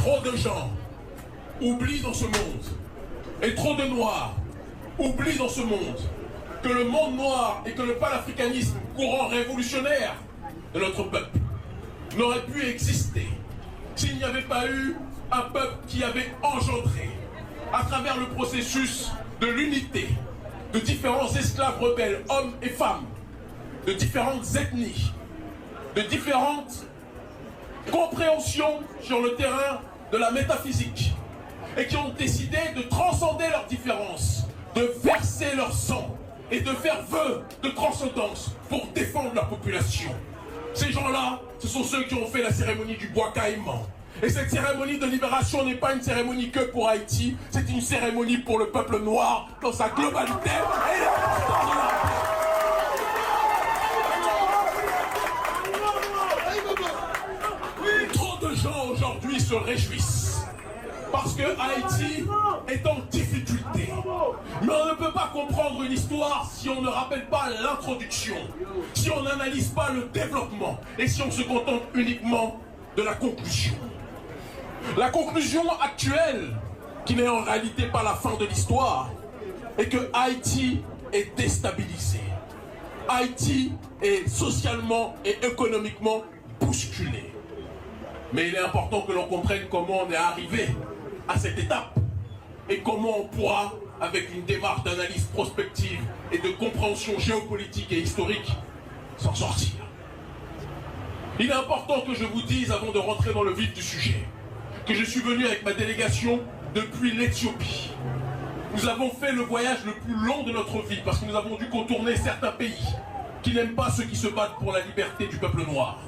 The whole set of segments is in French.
Trop de gens oublient dans ce monde, et trop de Noirs oublient dans ce monde, que le monde noir et que le panafricanisme, courant révolutionnaire de notre peuple, n'aurait pu exister s'il n'y avait pas eu un peuple qui avait engendré, à travers le processus de l'unité, de différents esclaves rebelles, hommes et femmes, de différentes ethnies, de différentes compréhensions sur le terrain de la métaphysique, et qui ont décidé de transcender leurs différences, de verser leur sang et de faire vœu de transcendance pour défendre la population. Ces gens-là, ce sont ceux qui ont fait la cérémonie du bois caïman. Et cette cérémonie de libération n'est pas une cérémonie que pour Haïti, c'est une cérémonie pour le peuple noir dans sa globalité. Trop de gens aujourd'hui se réjouissent parce que Haïti est en difficulté. Mais on ne peut pas comprendre une histoire si on ne rappelle pas l'introduction, si on n'analyse pas le développement et si on se contente uniquement de la conclusion. La conclusion actuelle, qui n'est en réalité pas la fin de l'histoire, est que Haïti est déstabilisé. Haïti est socialement et économiquement bousculé. Mais il est important que l'on comprenne comment on est arrivé à cette étape et comment on pourra, avec une démarche d'analyse prospective et de compréhension géopolitique et historique, s'en sortir. Il est important que je vous dise, avant de rentrer dans le vif du sujet, que je suis venu avec ma délégation depuis l'Éthiopie. Nous avons fait le voyage le plus long de notre vie parce que nous avons dû contourner certains pays qui n'aiment pas ceux qui se battent pour la liberté du peuple noir.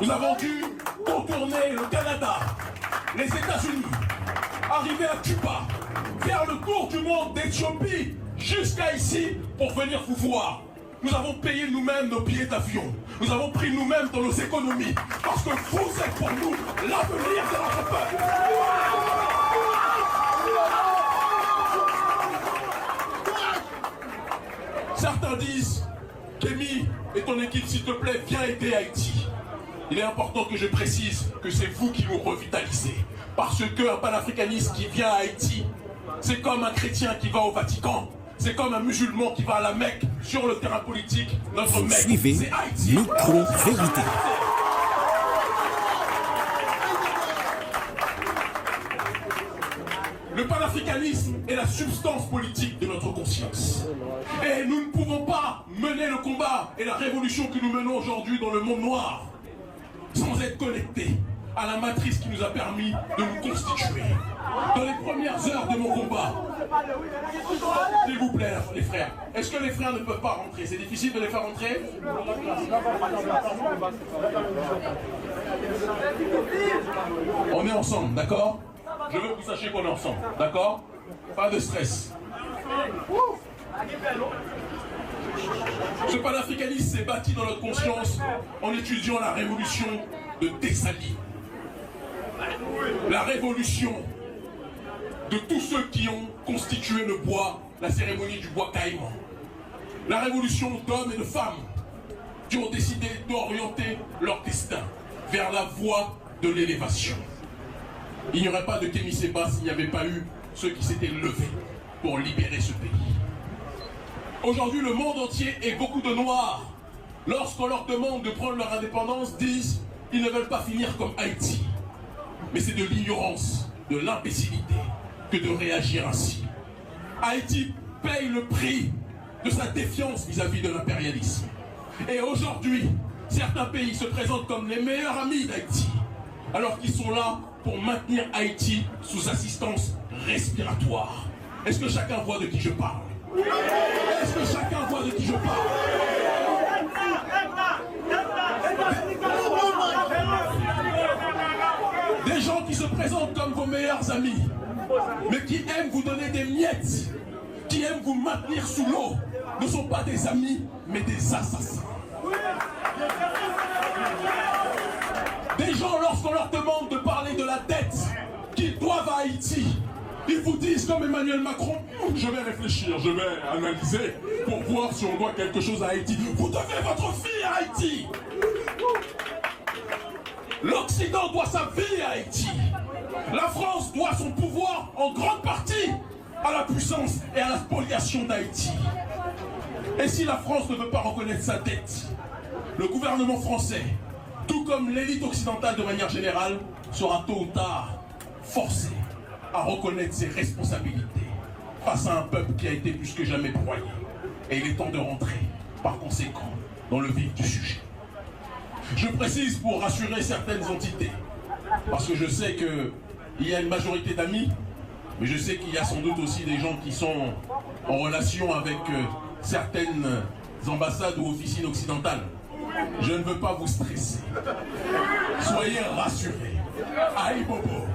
Nous avons dû contourner le Canada, les États-Unis, arriver à Cuba, faire le tour du monde d'Éthiopie jusqu'à ici pour venir vous voir. Nous avons payé nous-mêmes nos billets d'avion. Nous avons pris nous-mêmes dans nos économies. Parce que vous êtes pour nous l'avenir de notre peuple. Certains disent, Kémy et ton équipe, s'il te plaît, viens aider Haïti. Il est important que je précise que c'est vous qui nous revitalisez. Parce qu'un panafricaniste qui vient à Haïti, c'est comme un chrétien qui va au Vatican. C'est comme un musulman qui va à la Mecque. Sur le terrain politique, notre Mecque, c'est Haïti. Micro-vérité. Le panafricanisme est la substance politique de notre conscience. Et nous ne pouvons pas mener le combat et la révolution que nous menons aujourd'hui dans le monde noir sans être connectés à la matrice qui nous a permis de nous constituer. Dans les premières heures de mon combat, s'il vous plaît, les frères, est-ce que les frères ne peuvent pas rentrer? C'est difficile de les faire rentrer? On est ensemble, d'accord? Je veux que vous sachiez qu'on est ensemble, d'accord? Pas de stress. Ce panafricanisme s'est bâti dans notre conscience en étudiant la révolution de Tessali. La révolution de tous ceux qui ont constitué le bois, la cérémonie du bois caïman. La révolution d'hommes et de femmes qui ont décidé d'orienter leur destin vers la voie de l'élévation. Il n'y aurait pas de Kémy Séba s'il n'y avait pas eu ceux qui s'étaient levés pour libérer ce pays. Aujourd'hui, le monde entier et beaucoup de Noirs, lorsqu'on leur demande de prendre leur indépendance, disent qu'ils ne veulent pas finir comme Haïti. Mais c'est de l'ignorance, de l'imbécilité que de réagir ainsi. Haïti paye le prix de sa défiance vis-à-vis de l'impérialisme. Et aujourd'hui, certains pays se présentent comme les meilleurs amis d'Haïti, alors qu'ils sont là pour maintenir Haïti sous assistance respiratoire. Est-ce que chacun voit de qui je parle? Est-ce que chacun voit de qui je parle? Des gens qui se présentent comme vos meilleurs amis, mais qui aiment vous donner des miettes, qui aiment vous maintenir sous l'eau, ne sont pas des amis, mais des assassins. Des gens, lorsqu'on leur demande de parler de la dette qu'ils doivent à Haïti, ils vous disent comme Emmanuel Macron, je vais réfléchir, je vais analyser pour voir si on doit quelque chose à Haïti. Vous devez votre fille à Haïti. L'Occident doit sa vie à Haïti. La France doit son pouvoir en grande partie à la puissance et à la spoliation d'Haïti. Et si la France ne veut pas reconnaître sa dette, le gouvernement français, tout comme l'élite occidentale de manière générale, sera tôt ou tard forcé à reconnaître ses responsabilités face à un peuple qui a été plus que jamais broyé. Et il est temps de rentrer, par conséquent, dans le vif du sujet. Je précise pour rassurer certaines entités, parce que je sais qu'il y a une majorité d'amis, mais je sais qu'il y a sans doute aussi des gens qui sont en relation avec certaines ambassades ou officines occidentales. Je ne veux pas vous stresser. Soyez rassurés. Aïe Bobo.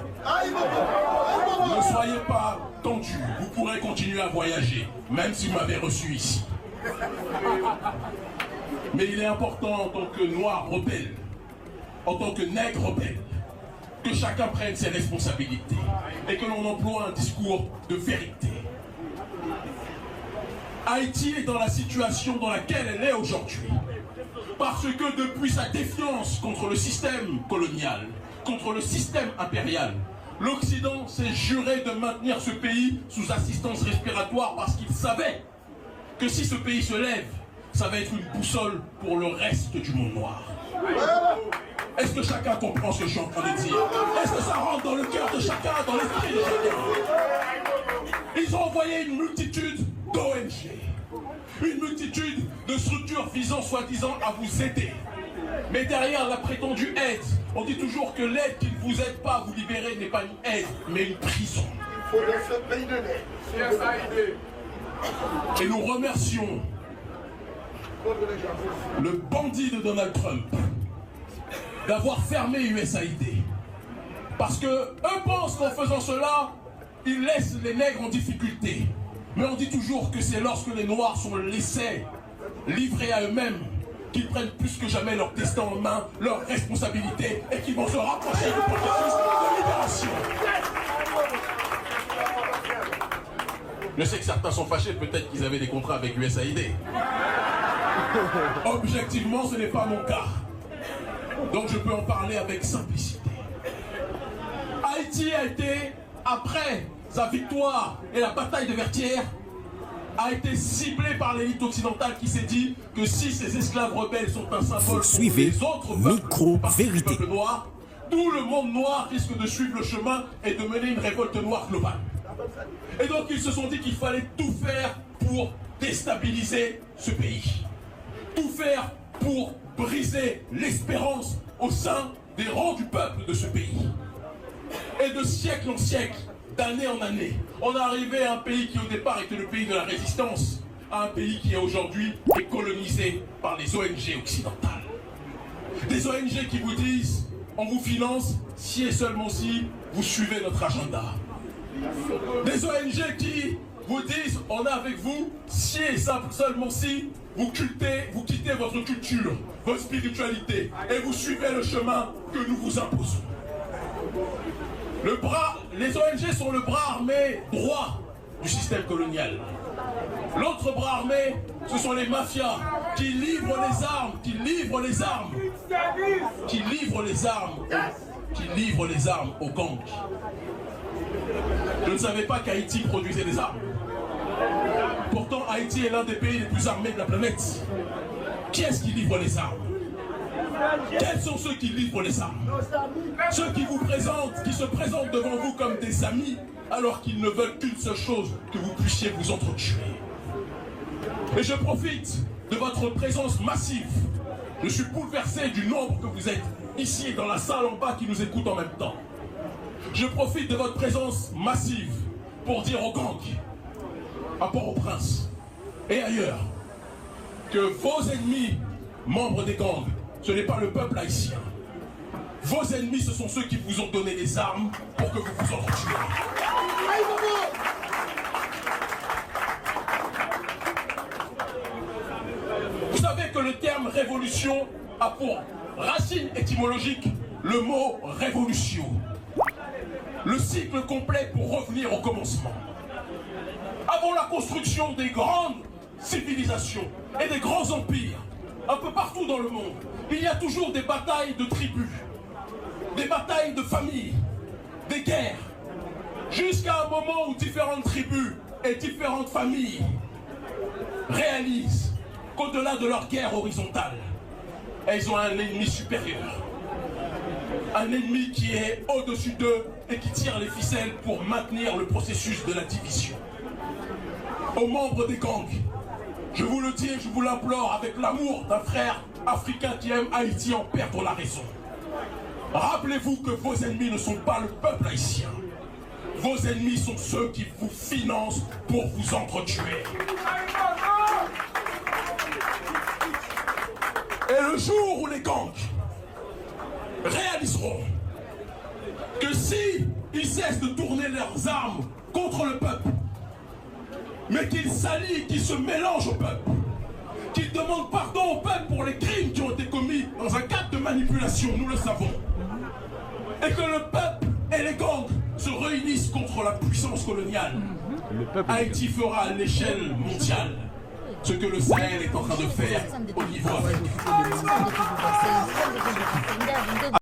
Ne soyez pas tendus. Vous pourrez continuer à voyager, même si vous m'avez reçu ici. Mais il est important en tant que noir rebelle, en tant que nègre rebelle, que chacun prenne ses responsabilités et que l'on emploie un discours de vérité. Haïti est dans la situation dans laquelle elle est aujourd'hui parce que depuis sa défiance contre le système colonial, contre le système impérial, l'Occident s'est juré de maintenir ce pays sous assistance respiratoire parce qu'il savait que si ce pays se lève, ça va être une boussole pour le reste du monde noir. Est-ce que chacun comprend ce que je suis en train de dire? Est-ce que ça rentre dans le cœur de chacun, dans l'esprit de chacun? Ils ont envoyé une multitude d'ONG, une multitude de structures visant soi-disant à vous aider. Mais derrière la prétendue aide, on dit toujours que l'aide qui ne vous aide pas à vous libérer n'est pas une aide, mais une prison. Il faut laisser le pays de l'aide. Et nous remercions le bandit de Donald Trump d'avoir fermé USAID. Parce que eux pensent qu'en faisant cela, ils laissent les nègres en difficulté. Mais on dit toujours que c'est lorsque les noirs sont laissés livrés à eux-mêmes qu'ils prennent plus que jamais leur destin en main, leur responsabilité, et qu'ils vont se rapprocher du processus de libération. Je sais que certains sont fâchés, peut-être qu'ils avaient des contrats avec USAID. Objectivement, ce n'est pas mon cas. Donc je peux en parler avec simplicité. Haïti a été, après sa victoire et la bataille de Vertières, a été ciblé par l'élite occidentale qui s'est dit que si ces esclaves rebelles sont un symbole pour les autres peuples noirs, tout le monde noir risque de suivre le chemin et de mener une révolte noire globale. Et donc ils se sont dit qu'il fallait tout faire pour déstabiliser ce pays. Tout faire pour briser l'espérance au sein des rangs du peuple de ce pays. Et de siècle en siècle, d'année en année, on est arrivé à un pays qui au départ était le pays de la résistance, à un pays qui aujourd'hui est colonisé par les ONG occidentales. Des ONG qui vous disent, on vous finance si et seulement si vous suivez notre agenda. Des ONG qui vous disent, on est avec vous si et seulement si vous quittez votre culture, votre spiritualité, et vous suivez le chemin que nous vous imposons. Les ONG sont le bras armé droit du système colonial. L'autre bras armé, ce sont les mafias qui livrent les armes aux gangs. Je ne savais pas qu'Haïti produisait des armes. Pourtant, Haïti est l'un des pays les plus armés de la planète. Qui est-ce qui livre les armes? Quels sont ceux qui livrent les armes? Ceux qui se présentent devant vous comme des amis, alors qu'ils ne veulent qu'une seule chose, que vous puissiez vous entretuer. Et je profite de votre présence massive. Je suis bouleversé du nombre que vous êtes ici dans la salle en bas qui nous écoutent en même temps. Je profite de votre présence massive pour dire aux gangs, à Port-au-Prince et ailleurs, que vos ennemis, membres des gangs, ce n'est pas le peuple haïtien. Vos ennemis, ce sont ceux qui vous ont donné les armes pour que vous vous entretuiez. Vous savez que le terme révolution a pour racine étymologique le mot révolution. Le cycle complet pour revenir au commencement. Avant la construction des grandes civilisations et des grands empires, un peu partout dans le monde, il y a toujours des batailles de tribus. des batailles de famille, des guerres, jusqu'à un moment où différentes tribus et différentes familles réalisent qu'au-delà de leur guerre horizontale, elles ont un ennemi supérieur. Un ennemi qui est au-dessus d'eux et qui tire les ficelles pour maintenir le processus de la division. Aux membres des gangs, je vous le dis et je vous l'implore avec l'amour d'un frère africain qui aime Haïti en perdre la raison. Rappelez-vous que vos ennemis ne sont pas le peuple haïtien. Vos ennemis sont ceux qui vous financent pour vous entretuer. Et le jour où les gangs réaliseront que si ils cessent de tourner leurs armes contre le peuple, mais qu'ils s'allient, qu'ils se mélangent au peuple, qu'ils demandent pardon au peuple pour les crimes qui ont été commis dans un cadre de manipulation, nous le savons, et que le peuple et les gangs se réunissent contre la puissance coloniale, Haïti fera à l'échelle mondiale ce que le Sahel est en train de faire au niveau africain.